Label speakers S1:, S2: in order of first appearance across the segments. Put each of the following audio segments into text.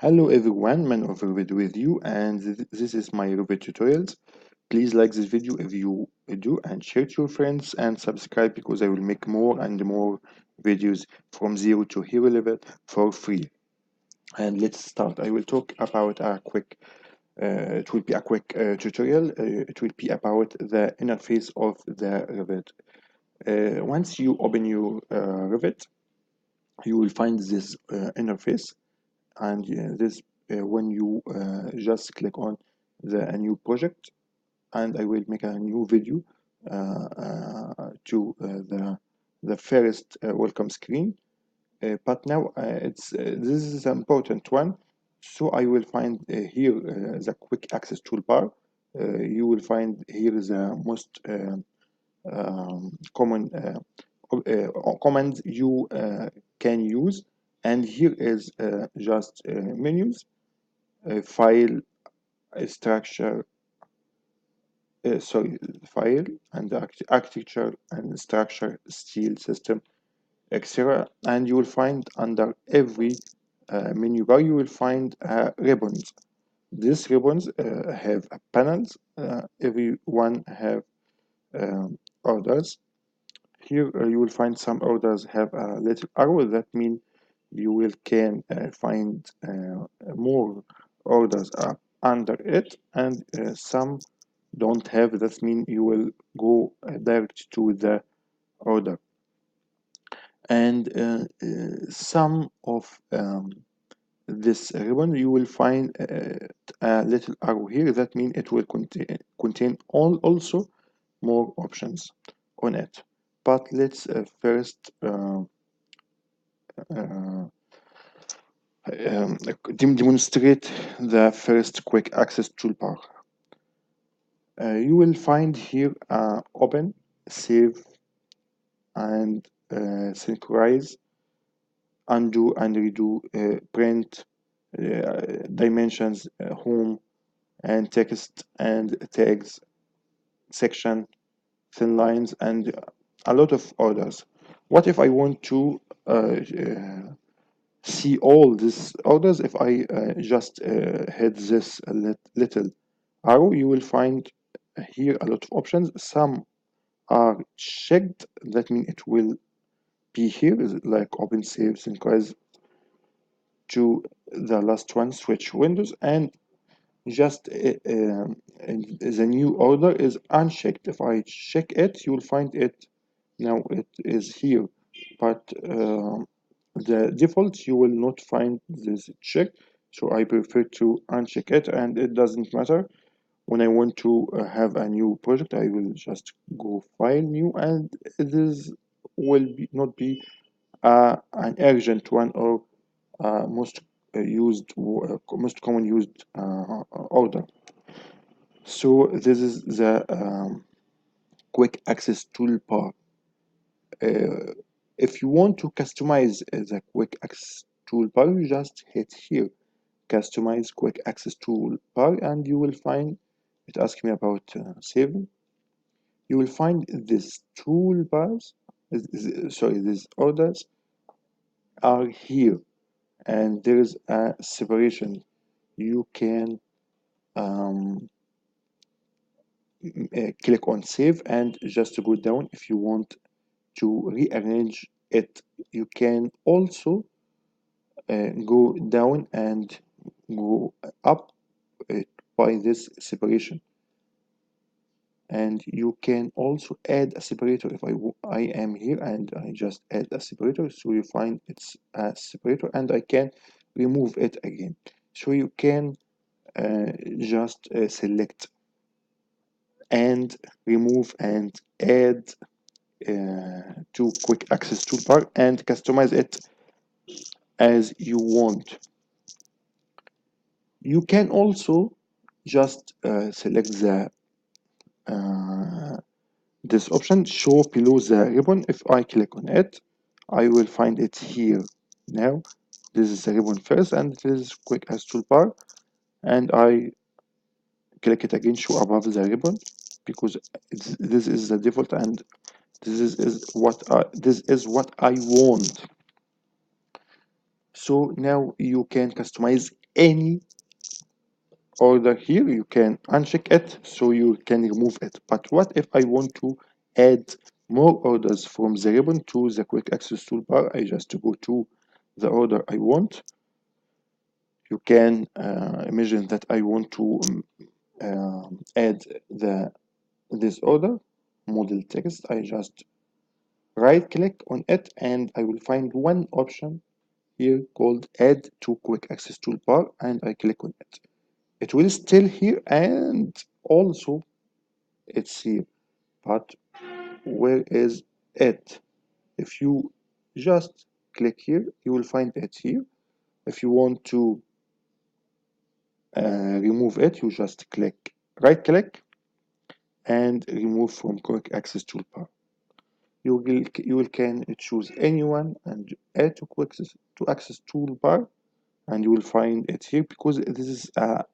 S1: Hello everyone, Man of Revit with you, and this is my Revit tutorials. Please like this video if you do, and share to your friends and subscribe because I will make more and more videos from zero to hero level for free. And let's start. I will talk about a quick. It will be a quick tutorial. It will be about the interface of the Revit. Once you open your Revit, you will find this interface, and this when you just click on the a new project, and I will make a new video to the first welcome screen, but now it's this is an important one, so I will find here the quick access toolbar. You will find here the most common commands you can use, and here is just menus, file, structure, sorry, file and architecture and structure, steel system, etc. And you will find under every menu bar you will find ribbons. These ribbons have panels. Every one have orders. Here you will find some orders have a little arrow. That means you will can find more orders are under it, and some don't have. That means you will go direct to the order. And some of this ribbon you will find a little arrow here. That means it will contain also more options on it. But let's first uh, demonstrate the first quick access toolbar. You will find here open, save, and synchronize, undo and redo, print, dimensions, home, and text and tags, section, thin lines, and a lot of orders. What if I want to see all these orders? If I just hit this little arrow, you will find here a lot of options. Some are checked. That means it will be here, like open, save, synchronize. To the last one, switch windows, and just the new order is unchecked. If I check it, you will find it now. It is here, but the default you will not find this checked, so I prefer to uncheck it, and it doesn't matter. When I want to have a new project, I will just go file new, and this will not be an urgent one, or most common used order. So this is the quick access toolbar. Uh, if you want to customize the quick access toolbar, you just hit here, customize quick access toolbar, and you will find it. Asks me about saving. You will find these toolbars, sorry, these orders are here, and there is a separation. You can um, click on save and just go down. If you want to rearrange it, you can also go down and go up uh, by this separation. And you can also add a separator. If I am here and I just add a separator, so you find it's a separator, and I can remove it again. So you can just select and remove and add to quick access toolbar and customize it as you want. You can also just select the this option, show below the ribbon. If I click on it, I will find it here. Now this is the ribbon first, and this is quick access toolbar, and I click it again, show above the ribbon, because this is the default, and this is what I want. So now you can customize any order here. You can uncheck it so you can remove it. But what if I want to add more orders from the ribbon to the quick access toolbar? I just go to the order I want. You can imagine that I want to add this order model text. I just right click on it and I will find one option here called add to quick access toolbar, and I click on it. It will still here and also it's here, but where is it? If you just click here, you will find it here. If you want to remove it, you just right click and remove from quick access toolbar. You will can choose anyone and add to quick access toolbar, and you will find it here because this is a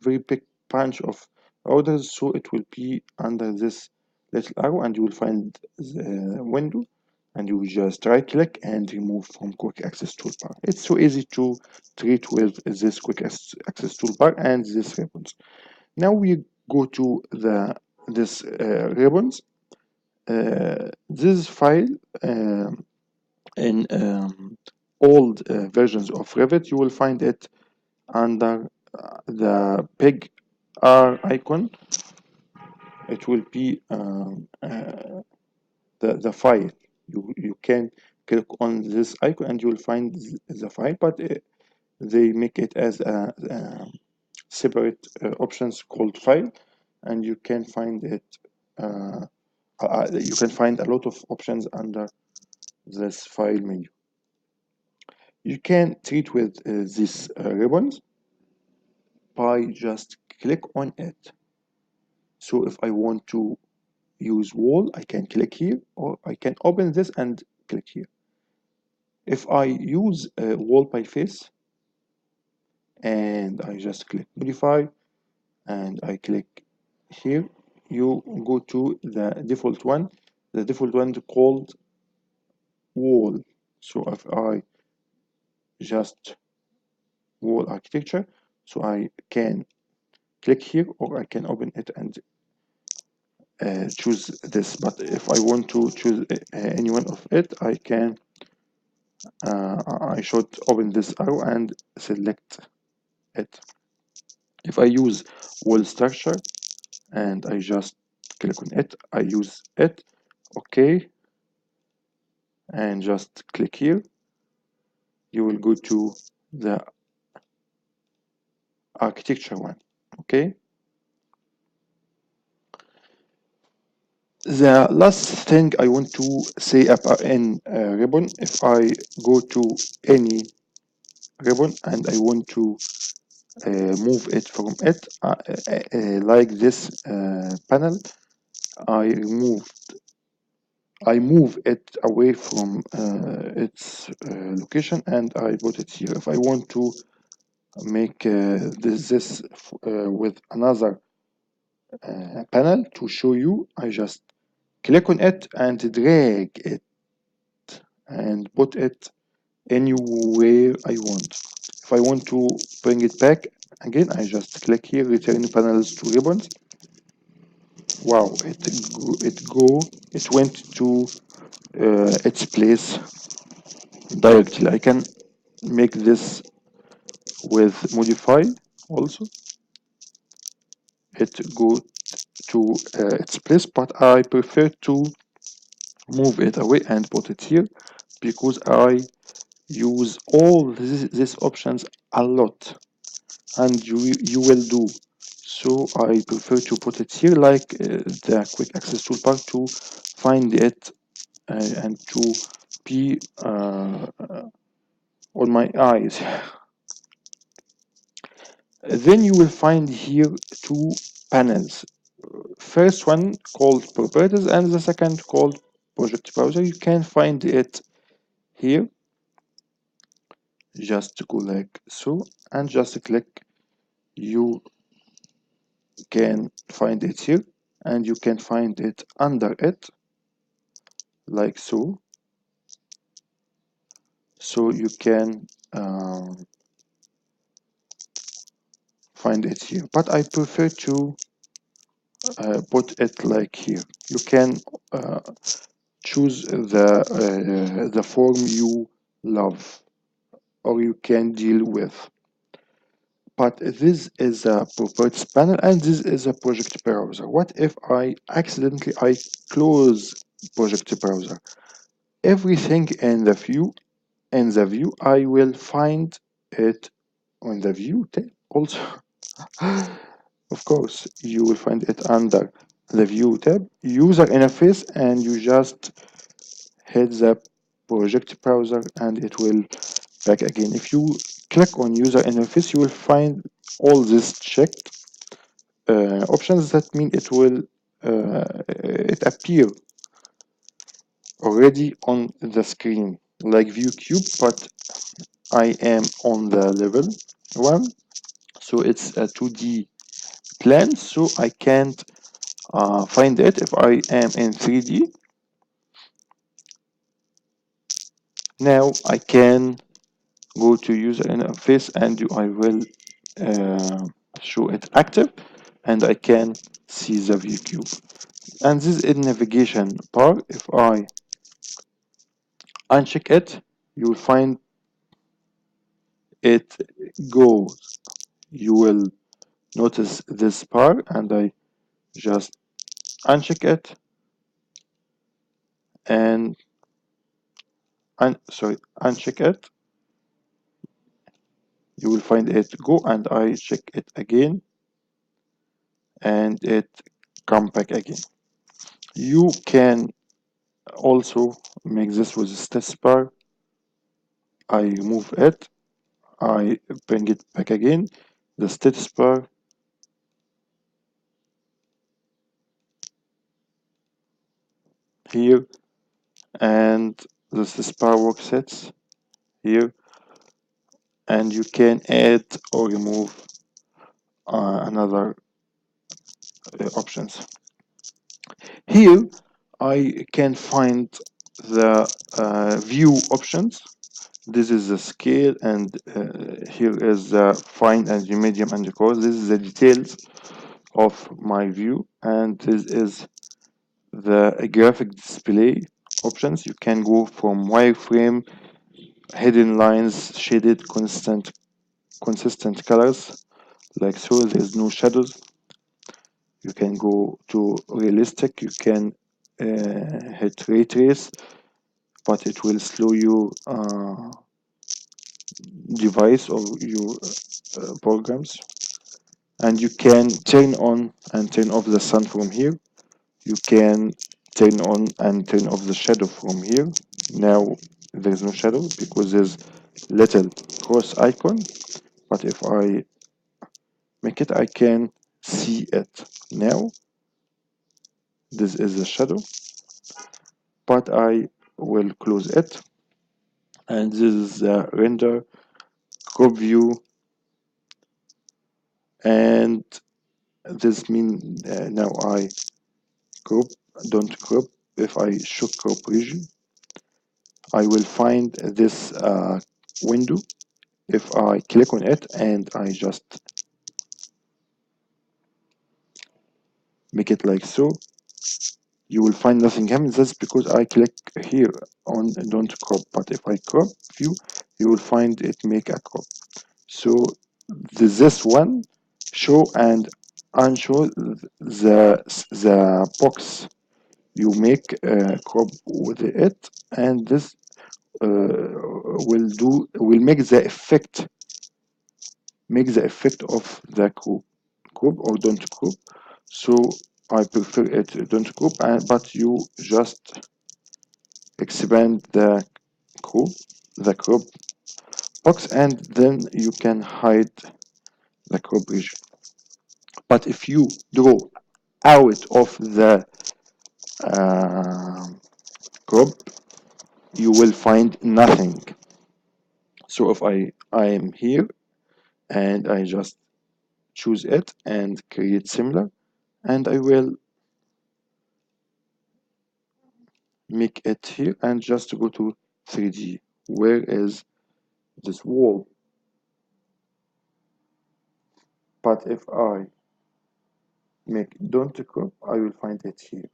S1: very big bunch of orders, so it will be under this little arrow and you will find the window, and you will just right click and remove from quick access toolbar. It's so easy to treat with this quick access toolbar and these ribbons. Now we go to this ribbons. This file in old versions of Revit, you will find it under the big R icon. It will be the file. You can click on this icon and you will find the file, but they make it as a separate options called file, and you can find it. You can find a lot of options under this file menu. You can treat with these ribbons by just click on it. So if I want to use wall, I can click here, or I can open this and click here. If I use wall by face and I just click modify and I click here, you go to the default one. The default one called wall. So if I just wall architecture, so I can click here or I can open it and choose this. But if I want to choose any one of it, I can I should open this arrow and select it. If I use wall structure and I just click on it, I use it, okay, and just click here, you will go to the architecture one, okay. The last thing I want to say about in ribbon, if I go to any ribbon and I want to move it from it, like this panel, I move it away from its location and I put it here. If I want to make this with another panel to show you, I just click on it and drag it and put it anywhere I want. If I want to bring it back again, I just click here, return panels to ribbons. Wow, it went to its place directly. I can make this with modify also. It go to its place, but I prefer to move it away and put it here because I use all these options a lot, and you will do. So I prefer to put it here like the quick access toolbar to find it and to be on my eyes. Then you will find here two panels. First one called properties and the second called project browser. You can find it here. Just go like so and just click. You can find it here and you can find it under it like so. so you can find it here, but I prefer to put it like here. You can choose the form you love or you can deal with. But this is a properties panel and this is a project browser. What if I accidentally I close project browser? Everything in the view I will find it on the view tab also. Of course, you will find it under the view tab, user interface, and you just hit the project browser and it will back again. If you click on user interface, you will find all this checked options. That mean it appear already on the screen like view cube, but I am on the level 1, so it's a 2D plan, so I can't find it. If I am in 3D, now I can go to user interface and I will uh, show it active and I can see the view cube. And this is navigation bar. If I uncheck it, you will find it goes. You will notice this bar and I just uncheck it and uncheck it. You will find it go and I check it again and it come back again. You can also make this with a status bar. I remove it, I bring it back again, the status bar, here, and the status bar work sets here, and you can add or remove another options. Here I can find the view options. This is the scale, and here is the fine and the medium and the coarse. This is the details of my view, and this is the graphic display options. You can go from wireframe, hidden lines, shaded, consistent colors, like so. There's no shadows. You can go to realistic. You can hit ray trace, but it will slow your device or your programs. And you can turn on and turn off the sun from here. You can turn on and turn off the shadow from here. Now there's no shadow because there's little cross icon, but if I make it I can see it. Now this is the shadow, but I will close it, and this is the render crop view, and this means now I crop, don't crop. If I show crop region, I will find this window. If I click on it and I just make it like so, you will find nothing happens. That's because I click here on don't crop, but if I crop view, you will find it make a crop. So this one show and unshow the box you make crop with it, and this will make the effect of the crop or don't crop. So I prefer it don't crop, but you just expand crop the crop box, and then you can hide the crop region. But if you draw out of the uh, crop, you will find nothing. So if I am here and I just choose it and create similar, and I will make it here and just go to 3D where is this wall? But if I make don't crop, I will find it here.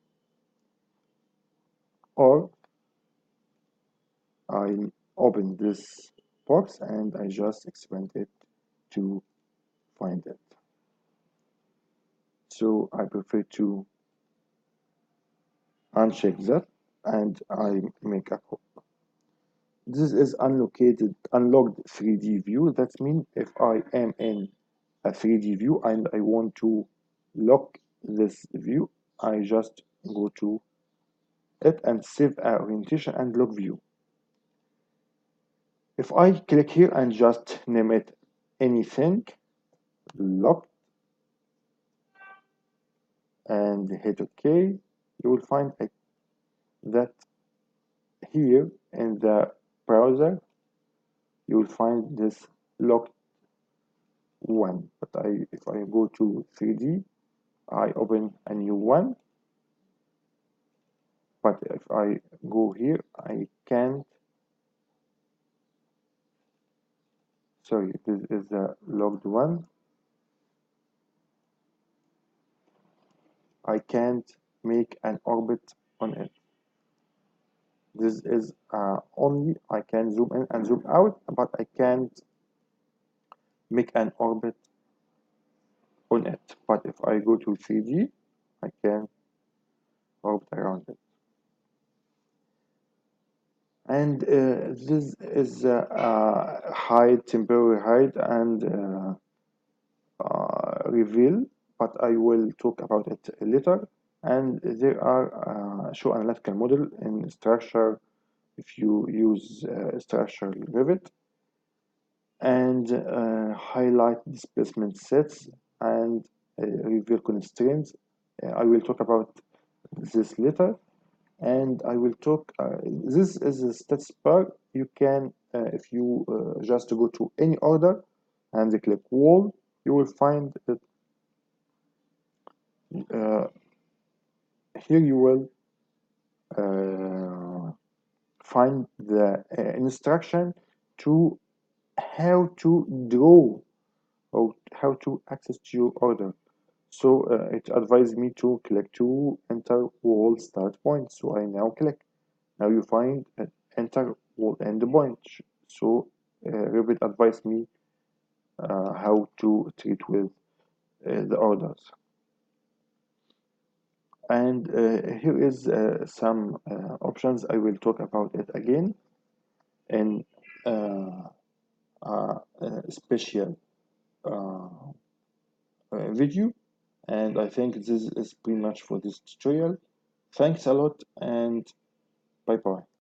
S1: Or I open this box and I just expand it to find it. So I prefer to uncheck that and I make a crop. This is unlocked 3D view. That means if I am in a 3D view and I want to lock this view, I just go to it and save orientation and lock view. If I click here and just name it anything, lock, and hit OK, you will find that here in the browser, you will find this locked one. But if I go to 3D, I open a new one. But if I go here, I can't. Sorry, this is the logged one. I can't make an orbit on it. This is only I can zoom in and zoom out, but I can't make an orbit on it. But if I go to 3D, I can orbit around it. And this is hide, temporary hide, and reveal, but I will talk about it later. And there are show analytical model in structure if you use structure Revit, and highlight displacement sets and reveal constraints. I will talk about this later, and I will talk. This is a stats bar. You can, if you just go to any order and click wall, you will find that uh, here you will find the instruction to how to draw or how to access to your order. So it advised me to click to enter wall start point. So I now click. Now you find enter wall end point. So Revit advised me how to treat with the orders. And here is some options. I will talk about it again in special uh, video. And I think this is pretty much for this tutorial. Thanks a lot and bye bye.